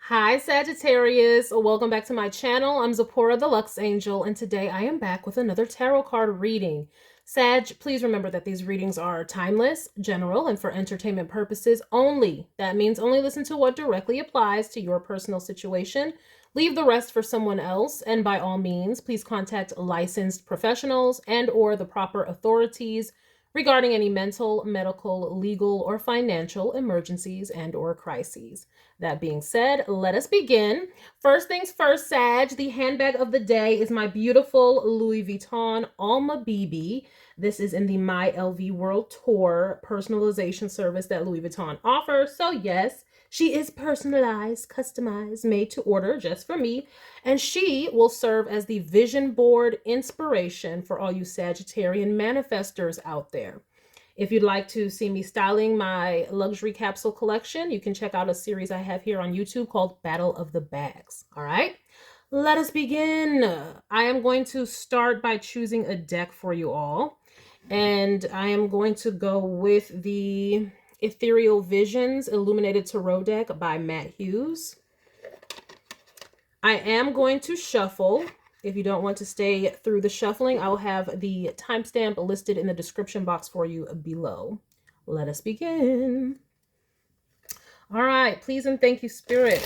Hi Sagittarius, welcome back to my channel. I'm Zipporah the Lux Angel, and today I am back with another tarot card reading. Sag, please remember that these readings are timeless, general, and for entertainment purposes only. That means only listen to what directly applies to your personal situation. Leave the rest for someone else, and by all means, please contact licensed professionals and/or the proper authorities regarding any mental, medical, legal, or financial emergencies and/or crises. That being said, let us begin. First things first, Sag, the handbag of the day is my beautiful Louis Vuitton Alma BB. This is in the My LV World Tour personalization service that Louis Vuitton offers. So yes, she is personalized, customized, made to order just for me. And she will serve as the vision board inspiration for all you Sagittarian manifestors out there. If you'd like to see me styling my luxury capsule collection, you can check out a series I have here on YouTube called Battle of the Bags. All right, let us begin. I am going to start by choosing a deck for you all. And I am going to go with the Ethereal Visions Illuminated Tarot deck by Matt Hughes. I am going to shuffle. If you don't want to stay through the shuffling, I will have the timestamp listed in the description box for you below. Let us begin. All right, please and thank you, Spirit.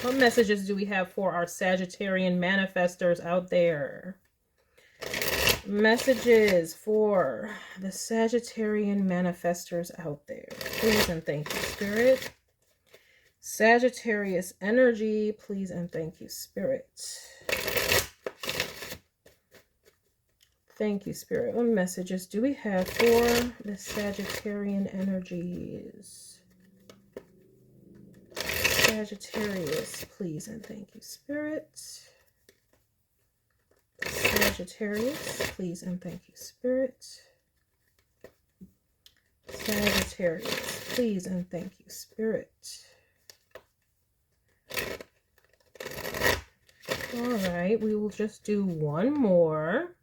What messages do we have for our Sagittarian manifestors out there? Messages for the Sagittarian manifestors out there. Please and thank you, Spirit. Sagittarius energy, please and thank you, Spirit. Thank you, Spirit. What messages do we have for the Sagittarian energies? Sagittarius, please and thank you, Spirit. Sagittarius, please and thank you, Spirit. Sagittarius, please and thank you, Spirit. All right, we will just do one more.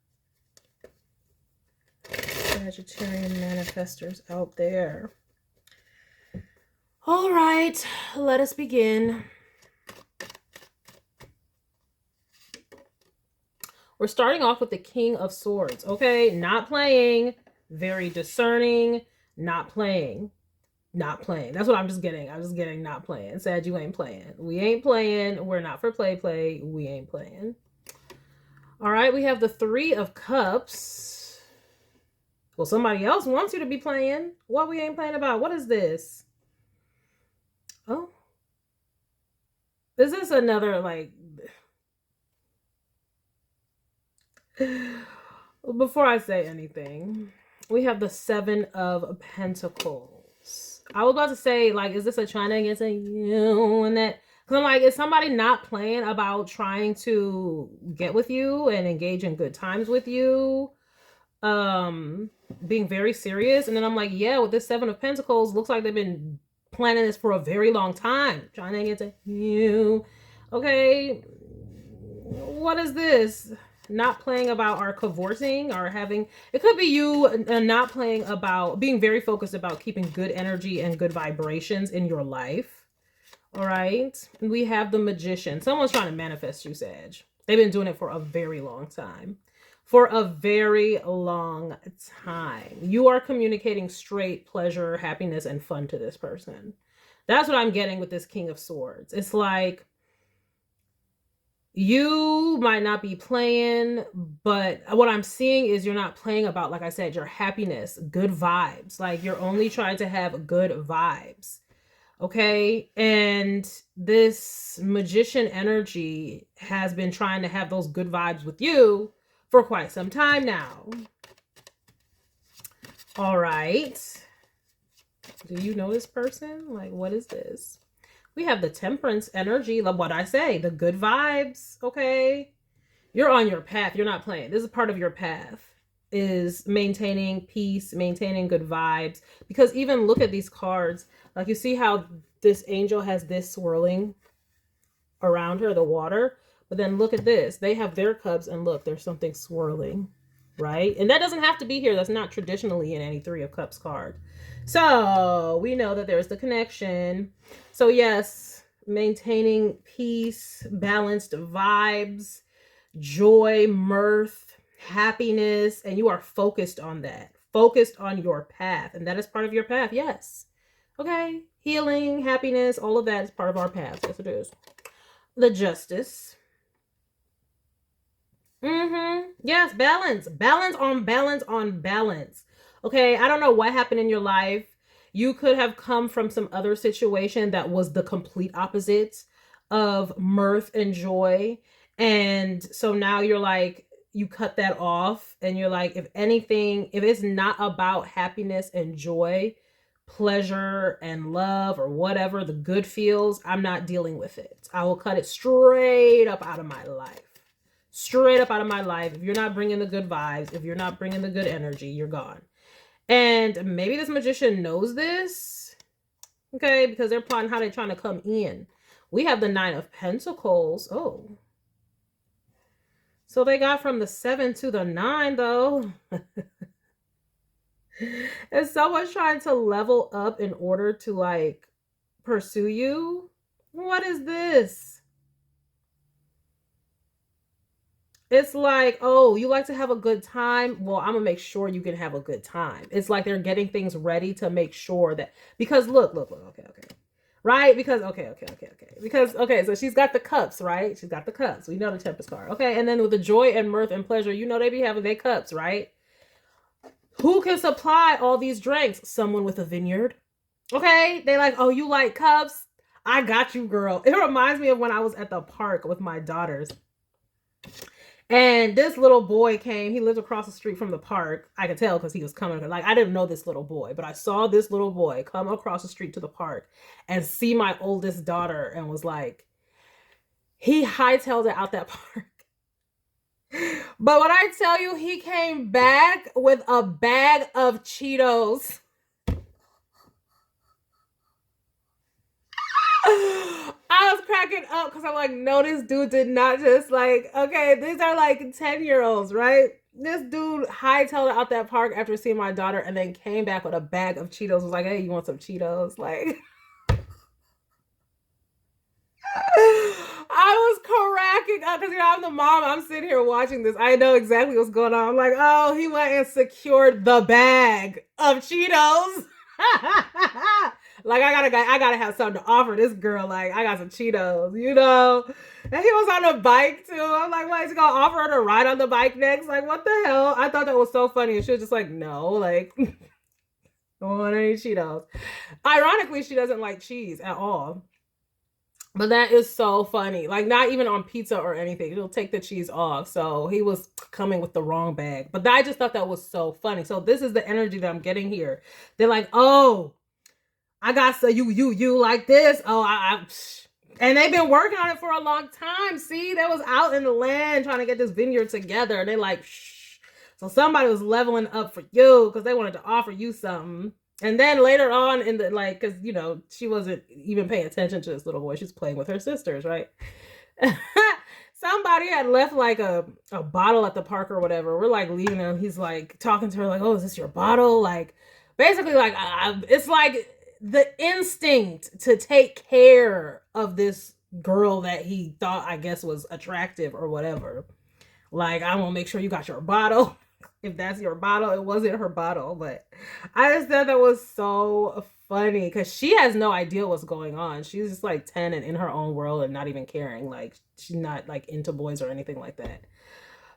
Sagittarian manifestors out there. All right, let us begin. We're starting off with the King of Swords, okay? Not playing, very discerning, not playing. Not playing. That's what I'm just getting. I'm just getting not playing. Sag, you ain't playing. We ain't playing. We're not for play. We ain't playing. All right, we have the Three of Cups. Well, somebody else wants you to be playing. What we ain't playing about? What is this? Oh. Is this another, like... Before I say anything, we have the Seven of Pentacles. I was about to say, like, is this a China against a you and that? Because I'm like, is somebody not playing about trying to get with you and engage in good times with you? Being very serious. And then I'm like, yeah, with this Seven of Pentacles, looks like they've been planning this for a very long time. Trying to get to you. Okay. What is this? Not playing about our cavorting or having, it could be you not playing about being very focused about keeping good energy and good vibrations in your life. All right. We have the Magician. Someone's trying to manifest you, Sag. They've been doing it for a very long time. For a very long time. You are communicating straight pleasure, happiness, and fun to this person. That's what I'm getting with this King of Swords. It's like, you might not be playing, but what I'm seeing is you're not playing about, like I said, your happiness, good vibes. Like, you're only trying to have good vibes. Okay? And this Magician energy has been trying to have those good vibes with you for quite some time now. All right. Do you know this person? Like, what is this? We have the Temperance energy. Like what I say, the good vibes, okay? You're on your path. You're not playing. This is part of your path, is maintaining peace, maintaining good vibes. Because even look at these cards. Like, you see how this angel has this swirling around her, the water? But then look at this. They have their cups, and look, there's something swirling, right? And that doesn't have to be here. That's not traditionally in any Three of Cups card. So we know that there's the connection. So yes, maintaining peace, balanced vibes, joy, mirth, happiness, and you are focused on that. Focused on your path, and that is part of your path. Yes. Okay. Healing, happiness, all of that is part of our path. Yes, it is. The Justice. Yes, balance. Balance on balance on balance. Okay, I don't know what happened in your life. You could have come from some other situation that was the complete opposite of mirth and joy. And so now you're like, you cut that off and you're like, if anything, if it's not about happiness and joy, pleasure and love or whatever, the good feels, I'm not dealing with it. I will cut it straight up out of my life. Straight up out of my life. If you're not bringing the good vibes, if you're not bringing the good energy, you're gone. And maybe this magician knows this, okay, because they're plotting how they're trying to come in. We have the 9 of Pentacles. Oh. So they got from the 7 to the 9, though. Is someone trying to level up in order to, like, pursue you? What is this? It's like, oh, you like to have a good time? Well, I'm going to make sure you can have a good time. It's like they're getting things ready to make sure that, because look, okay. Right? Because, okay. Because, okay, so she's got the cups, right? She's got the cups. We know the Tempest card. Okay, and then with the joy and mirth and pleasure, you know they be having their cups, right? Who can supply all these drinks? Someone with a vineyard. Okay, they like, oh, you like cups? I got you, girl. It reminds me of when I was at the park with my daughters. And this little boy came. He lived across the street from the park. I could tell because he was coming. Like, I didn't know this little boy, but I saw this little boy come across the street to the park and see my oldest daughter and was like, he hightailed it out that park. But when I tell you, he came back with a bag of Cheetos. I was cracking up because I'm like, no, this dude did not just like, okay, these are like 10-year-olds, right? This dude hightailed out that park after seeing my daughter and then came back with a bag of Cheetos. Was like, hey, you want some Cheetos? Like, I was cracking up because, you know, I'm the mom. I'm sitting here watching this. I know exactly what's going on. I'm like, oh, he went and secured the bag of Cheetos. Like, I gotta have something to offer this girl. Like, I got some Cheetos, you know. And he was on a bike too. I'm like, what, is he gonna offer her to ride on the bike next? Like, what the hell? I thought that was so funny. And she was just like, no, like, don't want any Cheetos. Ironically, she doesn't like cheese at all. But that is so funny. Like, not even on pizza or anything. He'll take the cheese off. So he was coming with the wrong bag. But I just thought that was so funny. So this is the energy that I'm getting here. They're like, oh, I got so you like this. Oh, and they've been working on it for a long time. See, they was out in the land trying to get this vineyard together. And they like, shh. So somebody was leveling up for you because they wanted to offer you something. And then later on in the, like, because, you know, she wasn't even paying attention to this little boy. She's playing with her sisters, right? Somebody had left like a bottle at the park or whatever. We're like leaving and he's like talking to her like, oh, is this your bottle? Like, basically like, it's like the instinct to take care of this girl that he thought, I guess, was attractive or whatever. Like, I want to make sure you got your bottle. If that's your bottle, it wasn't her bottle. But I just thought that was so funny because she has no idea what's going on. She's just like 10 and in her own world and not even caring. Like, she's not like into boys or anything like that.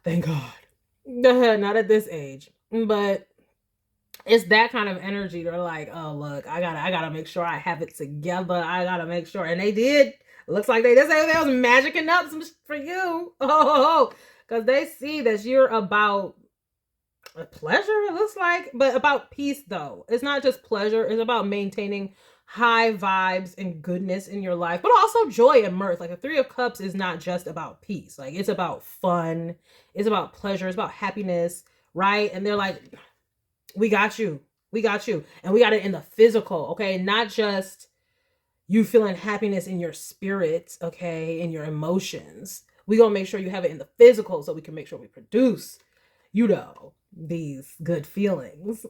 Thank God. Not at this age. But it's that kind of energy. They're like, oh, look, I gotta make sure I have it together. I gotta make sure. And they did. Looks like they was magicking up some for you. Oh, because they see that you're about pleasure, it looks like, but about peace though. It's not just pleasure. It's about maintaining high vibes and goodness in your life, but also joy and mirth. Like, a 3 of Cups is not just about peace. Like, it's about fun. It's about pleasure. It's about happiness, right? And they're like, we got you. We got you. And we got it in the physical, okay? Not just you feeling happiness in your spirit, okay, in your emotions. We gonna make sure you have it in the physical so we can make sure we produce, you know, these good feelings.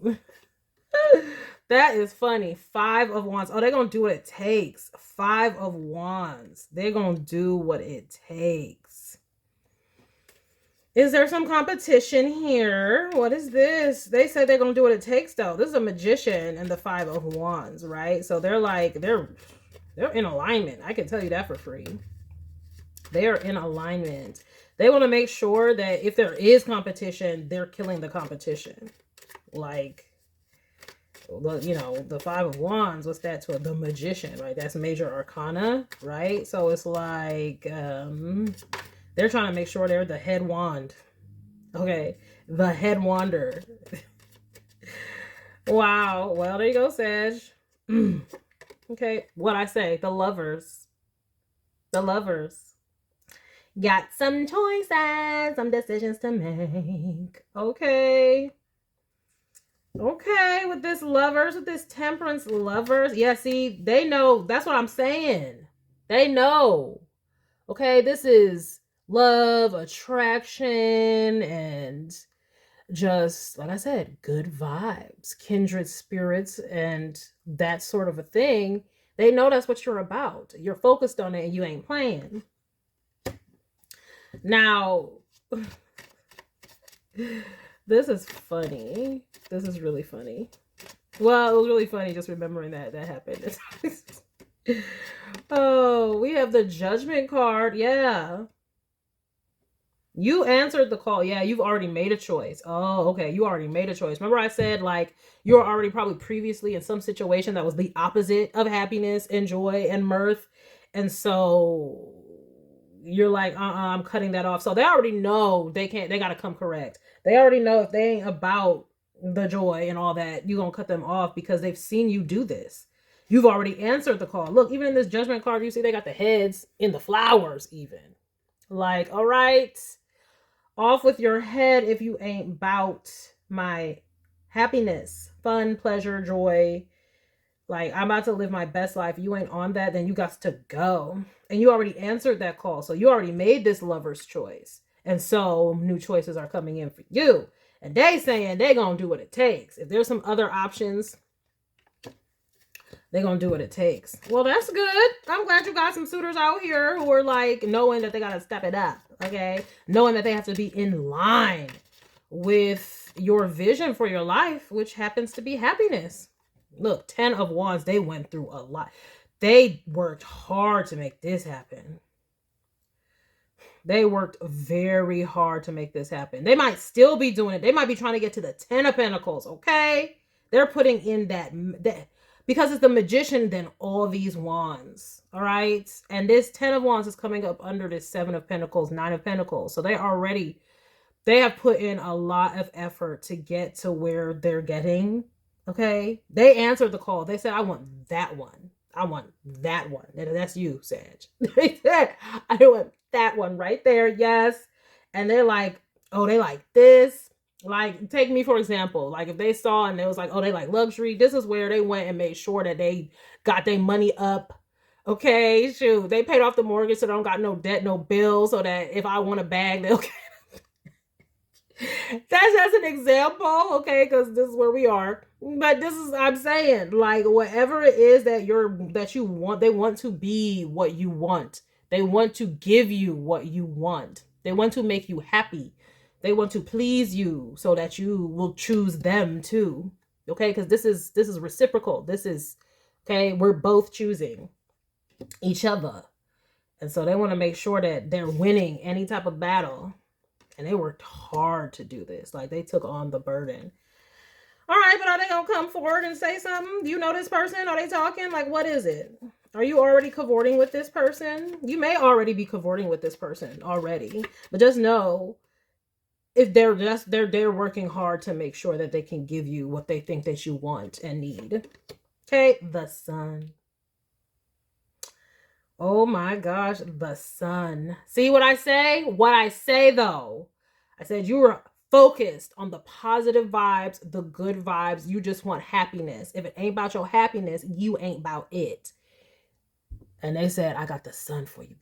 That is funny. 5 of Wands. Oh, they're going to do what it takes. 5 of Wands. They're going to do what it takes. Is there some competition here? What is this? They said they're going to do what it takes, though. This is a magician and the 5 of Wands, right? So they're like, they're in alignment. I can tell you that for free. They are in alignment. They want to make sure that if there is competition, they're killing the competition. Like, you know, the 5 of Wands, what's that to the magician, right? That's major arcana, right? So it's like, they're trying to make sure they're the head wand. Okay, the head wander. Wow. Well, there you go, Sag. Okay, what I say, the lovers. The lovers. Got some choices, some decisions to make. Okay. Okay, with this lovers, with this temperance lovers. Yeah, see, they know. That's what I'm saying. They know. Okay, this is love, attraction, and just, like I said, good vibes, kindred spirits, and that sort of a thing. They know that's what you're about. You're focused on it and you ain't playing. Now, this is funny. This is really funny. Well, it was really funny just remembering that happened. Oh, we have the Judgment card. Yeah. You answered the call. Yeah, you've already made a choice. Oh, okay. You already made a choice. Remember I said, like, you were already probably previously in some situation that was the opposite of happiness and joy and mirth. And so you're like, I'm cutting that off. So they already know they got to come correct. They already know if they ain't about the joy and all that, you're going to cut them off because they've seen you do this. You've already answered the call. Look, even in this Judgment card, you see they got the heads in the flowers even. Like, all right, off with your head if you ain't about my happiness, fun, pleasure, joy. Like, I'm about to live my best life. You ain't on that, then you got to go. And you already answered that call. So you already made this lover's choice. And so new choices are coming in for you. And they saying they gonna do what it takes. If there's some other options, they gonna do what it takes. Well, that's good. I'm glad you got some suitors out here who are like knowing that they gotta step it up. Okay, knowing that they have to be in line with your vision for your life, which happens to be happiness. Look, 10 of Wands, they went through a lot. They worked hard to make this happen. They worked very hard to make this happen. They might still be doing it. They might be trying to get to the 10 of Pentacles, okay? They're putting in that because it's the Magician, then all these Wands, all right? And this 10 of Wands is coming up under this 7 of Pentacles, 9 of Pentacles. So they have put in a lot of effort to get to where they're getting, okay? They answered the call. They said, I want that one. I want that one. And that's you, Sag. They said, I want that one right there. Yes. And they're like, oh, they like this. Like, take me for example. Like, if they saw and they was like, oh, they like luxury. This is where they went and made sure that they got their money up. Okay, shoot. They paid off the mortgage so they don't got no debt, no bills. So that if I want a bag, they'll get that's just an example, okay, because this is where we are. But this is, I'm saying, like, whatever it is that you want, they want to be what you want. They want to give you what you want. They want to make you happy. They want to please you so that you will choose them too. Okay, because this is reciprocal. This is, okay, we're both choosing each other. And so they want to make sure that they're winning any type of battle. And they worked hard to do this. Like, they took on the burden. All right, but are they going to come forward and say something? Do you know this person? Are they talking? Like, what is it? Are you already cavorting with this person? You may already be cavorting with this person already. But just know, if they're working hard to make sure that they can give you what they think that you want and need. Okay, the Sun. Oh my gosh, the Sun. See what I say? What I say though. I said you were focused on the positive vibes, the good vibes. You just want happiness. If it ain't about your happiness, you ain't about it. And they said, I got the Sun for you,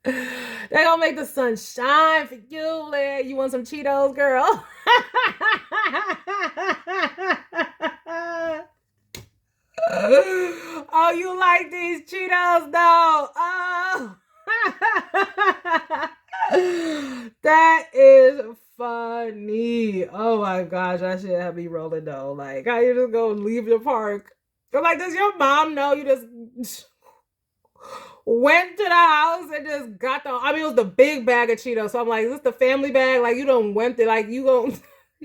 baby. They gonna make the sun shine for you, Lid. You want some Cheetos, girl? Oh, you like these Cheetos, though? Oh. That is funny. Oh my gosh, that shit have me rolling though. Like, how you just go leave your park? I'm like, does your mom know you just went to the house and just got the? I mean, it was the big bag of Cheetos. So I'm like, is this the family bag? Like, you don't went there. Like, you gonna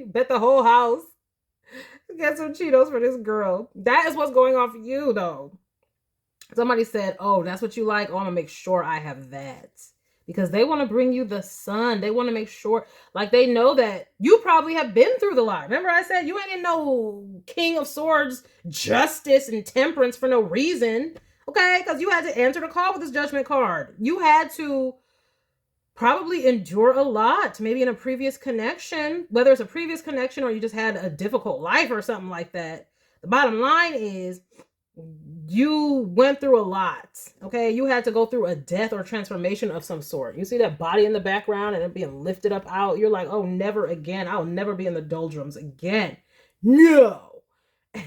bet the whole house get some Cheetos for this girl. That is what's going on for you, though. Somebody said, oh, that's what you like. Oh, I'm gonna make sure I have that. Because they want to bring you the sun. They want to make sure, like, they know that you probably have been through the lot. Remember I said you ain't in no King of Swords, justice and temperance for no reason. Okay? Because you had to answer the call with this judgment card. You had to probably endure a lot, maybe in a previous connection, whether it's a previous connection or you just had a difficult life or something like that. The bottom line is, you went through a lot. Okay, you had to go through a death or transformation of some sort. You see that body in the background and it being lifted up out. You're like, oh, never again. I'll never be in the doldrums again. No.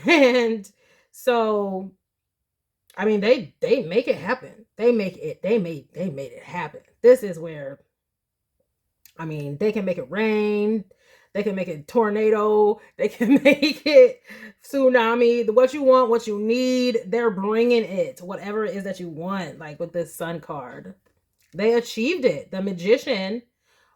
And so, I mean, they make it happen. They made it happen. This is where, I mean, they can make it rain. They can make it tornado. They can make it tsunami. What you want, what you need, they're bringing it. Whatever it is that you want, like with this sun card. They achieved it. The magician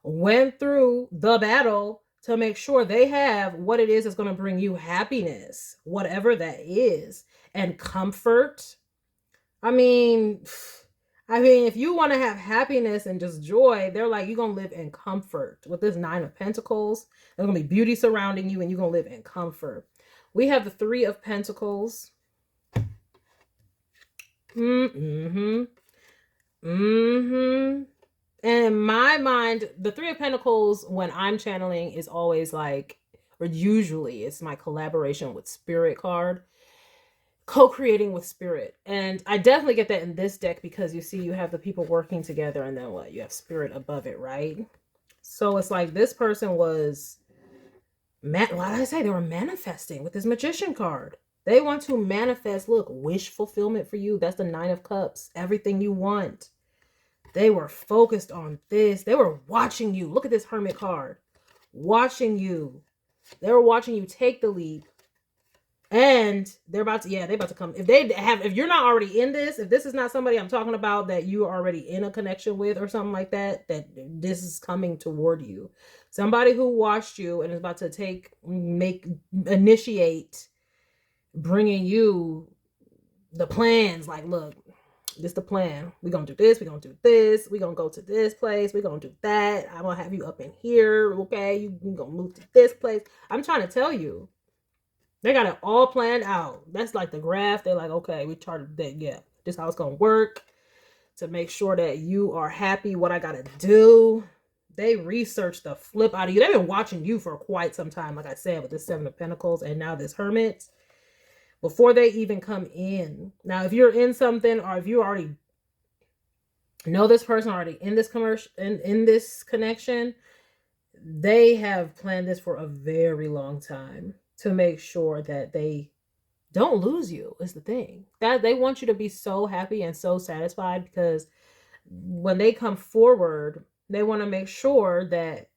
went through the battle to make sure they have what it is that's going to bring you happiness, whatever that is, and comfort. I mean, if you want to have happiness and just joy, they're like, you're going to live in comfort. With this 9 of Pentacles, there's going to be beauty surrounding you and you're going to live in comfort. We have the 3 of Pentacles. And in my mind, the 3 of Pentacles, when I'm channeling, is always like, or usually it's my collaboration with Spirit card. Co-creating with Spirit. And I definitely get that in this deck because you see you have the people working together and then what? You have Spirit above it, right? So it's like this person was, what did I say? They were manifesting with this Magician card. They want to manifest, look, wish fulfillment for you. That's the 9 of Cups. Everything you want. They were focused on this. They were watching you. Look at this Hermit card. Watching you. They were watching you take the leap. And they're about to, they're about to come. If you're not already in this, if this is not somebody I'm talking about that you're already in a connection with or something like that, that this is coming toward you. Somebody who watched you and is about to initiate bringing you the plans. Like, look, this is the plan. We're going to do this. We're going to do this. We're going to go to this place. We're going to do that. I'm going to have you up in here. Okay. You're going to move to this place. I'm trying to tell you. They got it all planned out. That's like the graph. They're like, okay, we charted that. Yeah, this is how it's going to work to make sure that you are happy. What I got to do. They researched the flip out of you. They've been watching you for quite some time. Like I said, with this 7 of Pentacles and now this Hermit. Before they even come in. Now, if you're in something or if you already know this person already in this commercial, in this connection, they have planned this for a very long time. To make sure that they don't lose you is the thing. That they want you to be so happy and so satisfied because when they come forward, they want to make sure that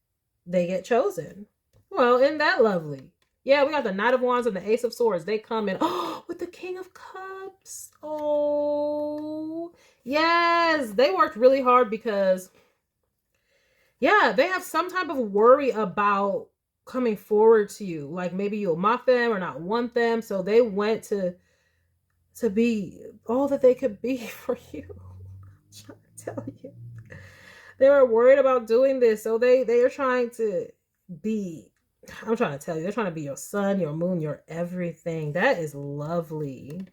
they get chosen. Well, isn't that lovely? Yeah, we got the Knight of Wands and the Ace of Swords. They come in with the King of Cups. Oh, yes. They worked really hard because, yeah, they have some type of worry about coming forward to you, like maybe you'll mock them or not want them, so they went to be all that they could be for you. I'm trying to tell you, they were worried about doing this, so they are trying to be, I'm trying to tell you, they're trying to be your sun, your moon, your everything. That is lovely.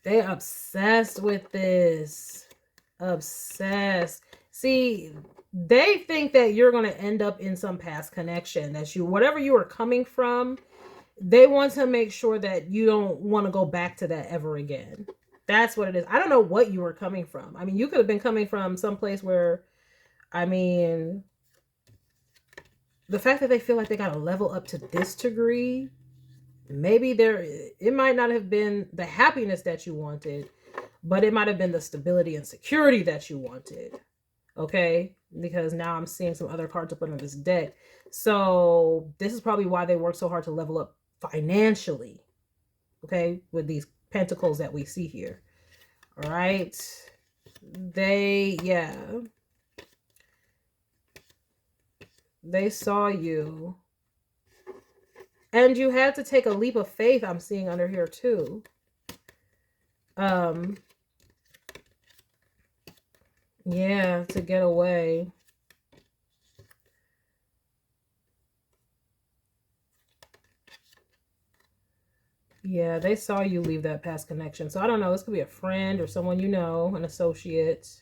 They're obsessed with this. Obsessed. See, they think that you're going to end up in some past connection, that you, whatever you are coming from, they want to make sure that you don't want to go back to that ever again. That's what it is. I don't know what you were coming from. I mean, you could have been coming from someplace where, I mean, the fact that they feel like they got to level up to this degree, maybe it might not have been the happiness that you wanted, but it might have been the stability and security that you wanted. Okay? Because now I'm seeing some other cards up under this deck. So this is probably why they work so hard to level up financially. Okay? With these pentacles that we see here. All right? They saw you. And you had to take a leap of faith, I'm seeing under here too. Yeah, to get away. Yeah, they saw you leave that past connection. So I don't know, this could be a friend or someone you know, an associate.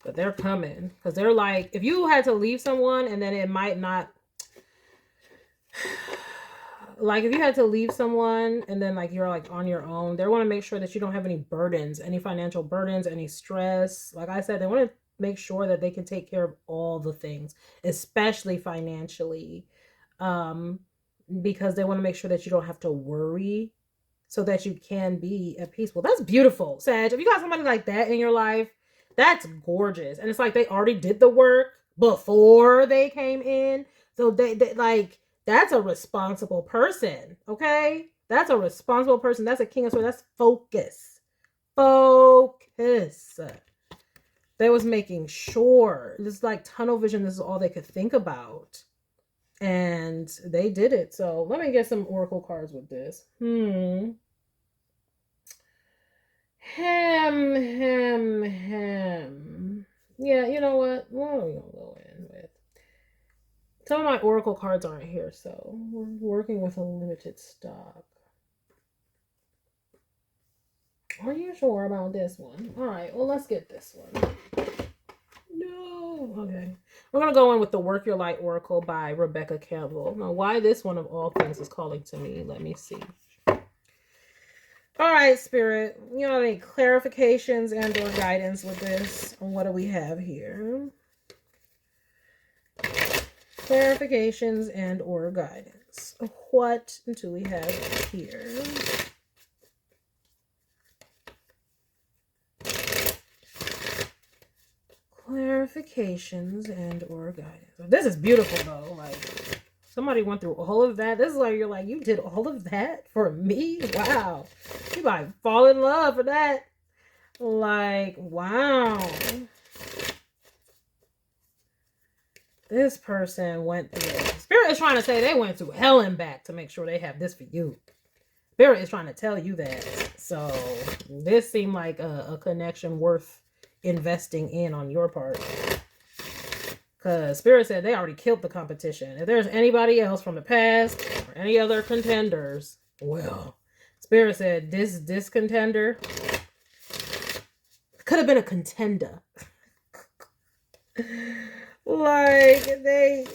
But they're coming. Because they're like, if you had to leave someone and then it might not... Like, if you had to leave someone and then, like, you're, like, on your own, they want to make sure that you don't have any burdens, any financial burdens, any stress. Like I said, they want to make sure that they can take care of all the things, especially financially, because they want to make sure that you don't have to worry so that you can be at peace. Well, that's beautiful, Sag. If you got somebody like that in your life, that's gorgeous. And it's like they already did the work before they came in. So they like... That's a responsible person, okay? That's a responsible person. That's a king of swords. That's focus. Focus. They was making sure. This is like tunnel vision. This is all they could think about. And they did it. So let me get some oracle cards with this. Yeah, you know what? What are we going to go in with? Some of my oracle cards aren't here, so we're working with a limited stock. Are you sure about this one? All right, well, let's get this one. No. Okay. We're going to go in with the Work Your Light Oracle by Rebecca Campbell. Now, why this one of all things is calling to me, let me see. All right, Spirit. You know, any clarifications and or guidance with this? What do we have here? Clarifications and or guidance. What do we have here? Clarifications and or guidance. This is beautiful though. Like, somebody went through all of that. This is like, you're like, you did all of that for me? Wow. You might fall in love for that. Like, wow. This person went through... Spirit is trying to say they went through hell and back to make sure they have this for you. Spirit is trying to tell you that. So this seemed like a connection worth investing in on your part. Because Spirit said they already killed the competition. If there's anybody else from the past or any other contenders, well, Spirit said this contender could have been a contender. Like, this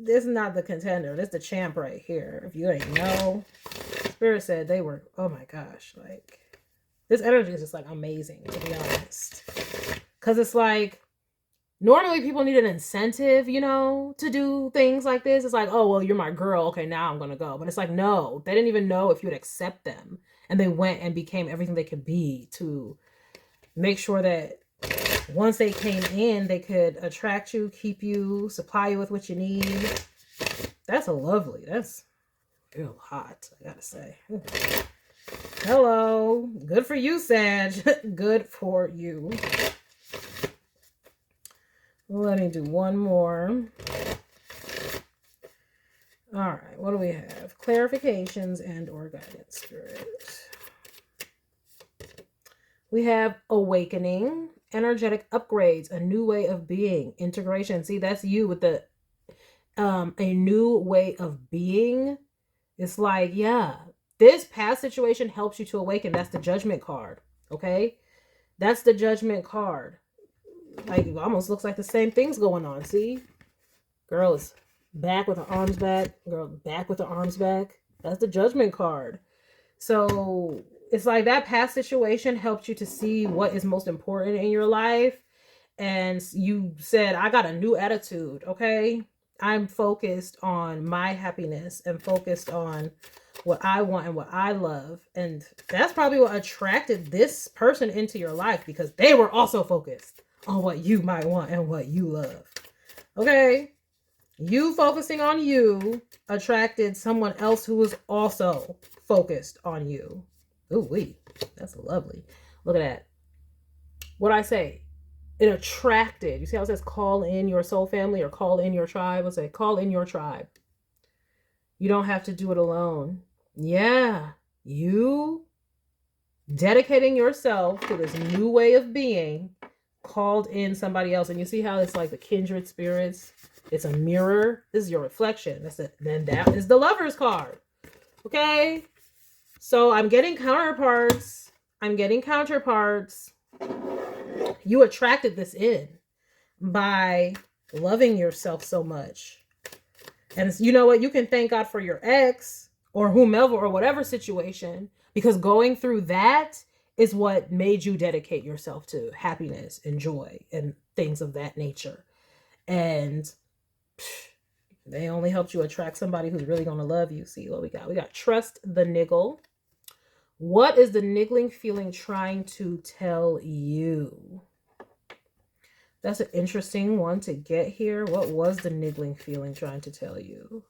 is not the contender. This is the champ right here. If you ain't know, Spirit said they were, oh my gosh, like, this energy is just, like, amazing, to be honest. Because it's like, normally people need an incentive, you know, to do things like this. It's like, oh, well, you're my girl. Okay, now I'm going to go. But it's like, no, they didn't even know if you would accept them. And they went and became everything they could be to make sure that once they came in, they could attract you, keep you, supply you with what you need. That's that's real hot, I gotta say. Hello. Good for you, Sag. Good for you. Let me do one more. All right, what do we have? Clarifications and or guidance, Spirit. We have awakening, energetic upgrades, a new way of being, integration. See, that's you with the a new way of being. It's like, yeah, this past situation helps you to awaken. That's the Judgment card. Okay, that's the Judgment card. Like, it almost looks like the same things going on. See, girl is back with her arms back. Girl back with her arms back. That's the Judgment card. So it's like that past situation helped you to see what is most important in your life. And you said, I got a new attitude. Okay. I'm focused on my happiness and focused on what I want and what I love. And that's probably what attracted this person into your life, because they were also focused on what you might want and what you love. Okay. You focusing on you attracted someone else who was also focused on you. Ooh, wee. That's lovely. Look at that. What I say? It attracted. You see how it says call in your soul family or call in your tribe? Let's say call in your tribe. You don't have to do it alone. Yeah. You dedicating yourself to this new way of being called in somebody else. And you see how it's like the kindred spirits. It's a mirror. This is your reflection. That's it. Then that is the Lover's card. Okay. So I'm getting counterparts. You attracted this in by loving yourself so much. And you know what? You can thank God for your ex or whomever or whatever situation, because going through that is what made you dedicate yourself to happiness and joy and things of that nature. And they only helped you attract somebody who's really going to love you. See what we got? We got trust the niggle. What is the niggling feeling trying to tell you? That's an interesting one to get here. What was the niggling feeling trying to tell you?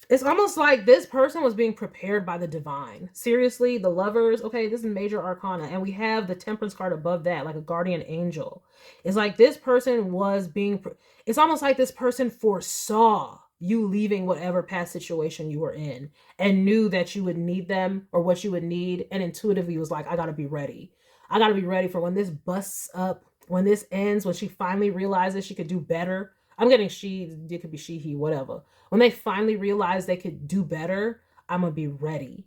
It's almost like this person was being prepared by the divine. Seriously, the Lovers. Okay, this is major arcana. And we have the Temperance card above that, like a guardian angel. It's like this person was being... It's almost like this person foresaw you leaving whatever past situation you were in and knew that you would need them or what you would need. And intuitively was like, I got to be ready. I got to be ready for when this busts up, when this ends, when she finally realizes she could do better. I'm getting she, it could be she, he, whatever. When they finally realized they could do better, I'm going to be ready.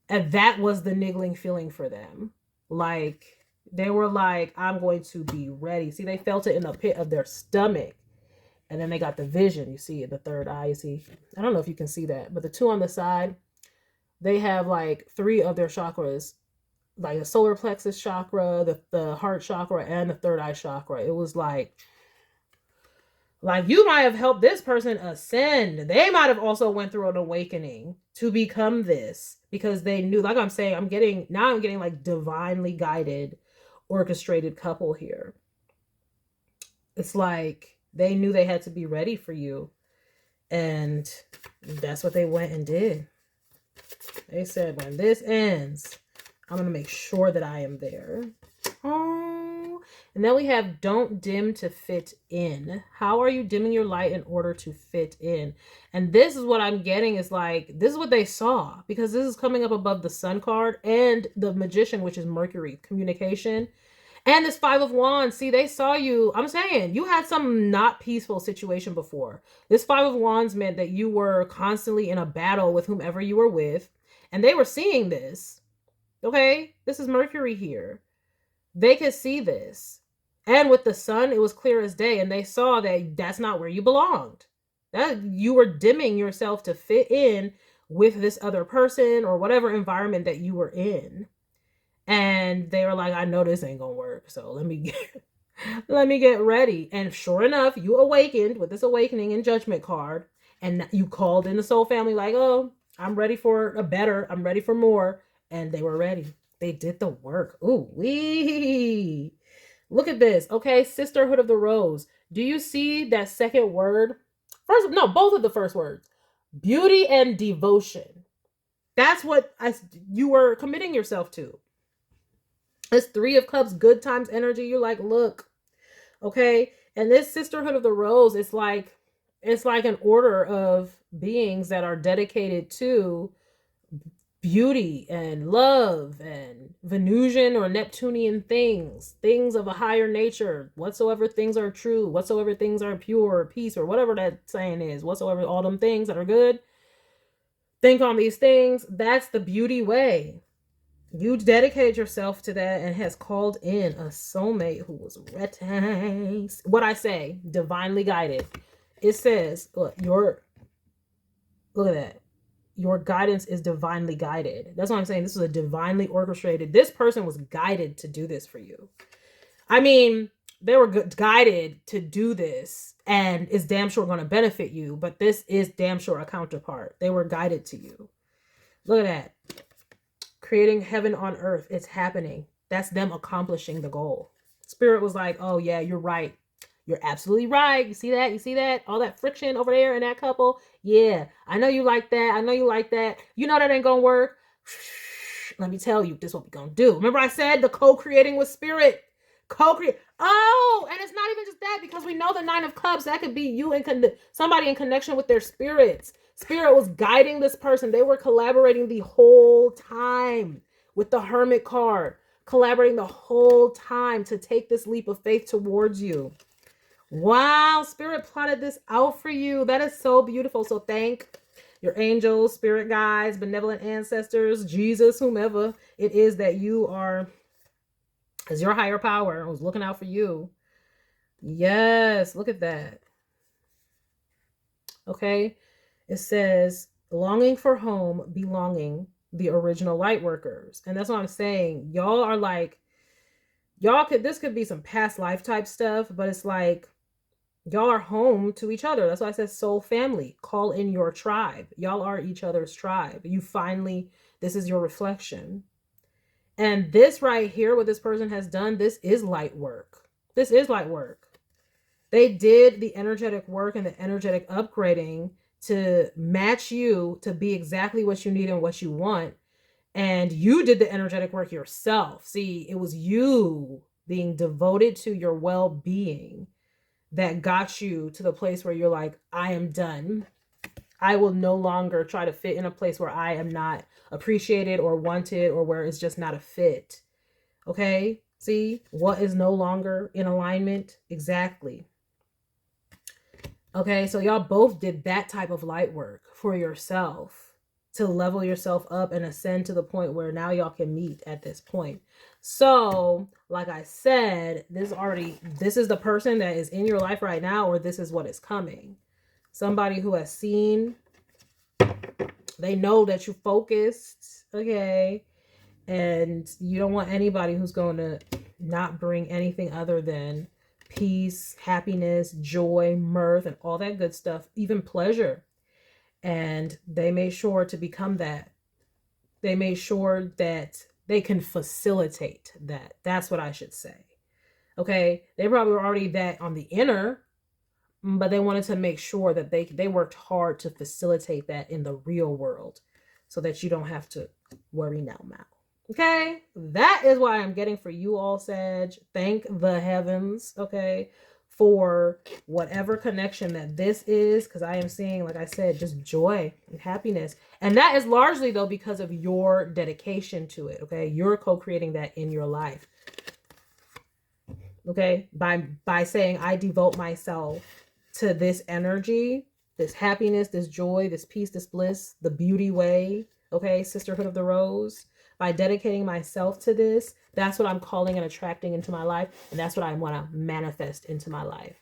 And that was the niggling feeling for them. Like, they were like, I'm going to be ready. See, they felt it in the pit of their stomach. And then they got the vision. You see the third eye. You see, I don't know if you can see that, but the two on the side, they have like 3 of their chakras, like the solar plexus chakra, the heart chakra, and the third eye chakra. It was like you might have helped this person ascend. They might have also went through an awakening to become this, because they knew, like I'm saying, I'm getting like divinely guided, orchestrated couple here. It's like they knew they had to be ready for you. And that's what they went and did. They said, when this ends, I'm going to make sure that I am there. Oh, and then we have don't dim to fit in. How are you dimming your light in order to fit in? And this is what I'm getting, is like, this is what they saw, because this is coming up above the Sun card and the Magician, which is Mercury, communication. And this 5 of Wands, see, they saw you. I'm saying you had some not peaceful situation before. This 5 of Wands meant that you were constantly in a battle with whomever you were with. And they were seeing this. Okay? This is Mercury here. They could see this. And with the Sun, it was clear as day. And they saw that that's not where you belonged. That you were dimming yourself to fit in with this other person or whatever environment that you were in. And they were like, I know this ain't gonna work, so let me get ready. And sure enough, you awakened with this awakening and Judgment card, and you called in the soul family like, oh, I'm ready for a better, I'm ready for more. And they were ready. They did the work. Ooh, wee. Look at this. Okay, Sisterhood of the Rose. Do you see that second word? Both of the first words. Beauty and devotion. That's what you were committing yourself to. It's 3 of Cups, good times energy. You're like, look, okay. And this Sisterhood of the Rose, it's like an order of beings that are dedicated to beauty and love and Venusian or Neptunian things of a higher nature, whatsoever things are true, whatsoever things are pure, peace, or whatever that saying is, whatsoever all them things that are good, think on these things. That's the beauty way. You dedicated yourself to that and has called in a soulmate who was ready. What I say, divinely guided. It says, look at that. your guidance is divinely guided. That's what I'm saying. This was a divinely orchestrated. This person was guided to do this for you. I mean, they were guided to do this, and it's damn sure going to benefit you, but this is damn sure a counterpart. They were guided to you. Look at that. Creating heaven on earth. It's happening. That's them accomplishing the goal. Spirit was like, oh yeah, you're right. You're absolutely right. You see that? You see that? All that friction over there in that couple? Yeah, I know you like that. I know you like that. You know that ain't going to work. Let me tell you, this is what we're going to do. Remember I said the co-creating with spirit. Co-create. Oh, and it's not even just that, because we know the 9 of Cups, that could be you and somebody in connection with their spirits. Spirit was guiding this person. They were collaborating the whole time with the Hermit card, collaborating the whole time to take this leap of faith towards you. Wow, Spirit plotted this out for you. That is so beautiful. So thank your angels, spirit guides, benevolent ancestors, Jesus, whomever it is that you are, as your higher power was looking out for you. Yes, look at that. Okay, it says, longing for home, belonging, the original light workers. And that's what I'm saying. Y'all are like, this could be some past life type stuff, but it's like, y'all are home to each other. That's why I said soul family. Call in your tribe. Y'all are each other's tribe. You finally, this is your reflection. And this right here, what this person has done, this is light work. This is light work. They did the energetic work and the energetic upgrading to match you to be exactly what you need and what you want. And you did the energetic work yourself. See, it was you being devoted to your well-being that got you to the place where you're like, I am done. I will no longer try to fit in a place where I am not appreciated or wanted, or where it's just not a fit. Okay? See, what is no longer in alignment? Exactly. Okay, so y'all both did that type of light work for yourself to level yourself up and ascend to the point where now y'all can meet at this point. So, like I said, this is the person that is in your life right now, or this is what is coming. Somebody who has seen, they know that you focused, okay? And you don't want anybody who's going to not bring anything other than peace, happiness, joy, mirth, and all that good stuff, even pleasure. And they made sure to become that. They made sure that they can facilitate that. That's what I should say. Okay? They probably were already that on the inner, but they wanted to make sure that they worked hard to facilitate that in the real world so that you don't have to worry now. Okay? That is what I'm getting for you all, Sag. Thank the heavens, okay, for whatever connection that this is, because I am seeing, like I said, just joy and happiness. And that is largely, though, because of your dedication to it, okay? You're co-creating that in your life, okay? By saying, I devote myself to this energy, this happiness, this joy, this peace, this bliss, the beauty way, okay? Sisterhood of the Rose. By dedicating myself to this, that's what I'm calling and attracting into my life. And that's what I want to manifest into my life.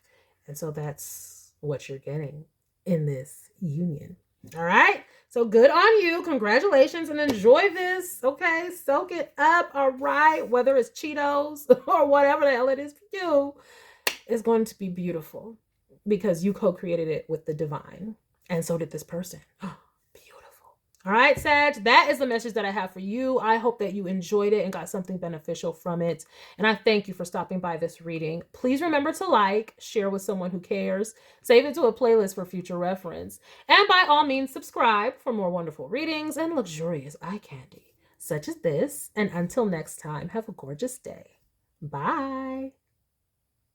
And so that's what you're getting in this union. All right. So good on you. Congratulations and enjoy this. Okay. Soak it up. All right. Whether it's Cheetos or whatever the hell it is for you, it's going to be beautiful because you co-created it with the divine. And so did this person. All right, Sag, that is the message that I have for you. I hope that you enjoyed it and got something beneficial from it. And I thank you for stopping by this reading. Please remember to like, share with someone who cares, save it to a playlist for future reference. And by all means, subscribe for more wonderful readings and luxurious eye candy, such as this. And until next time, have a gorgeous day. Bye.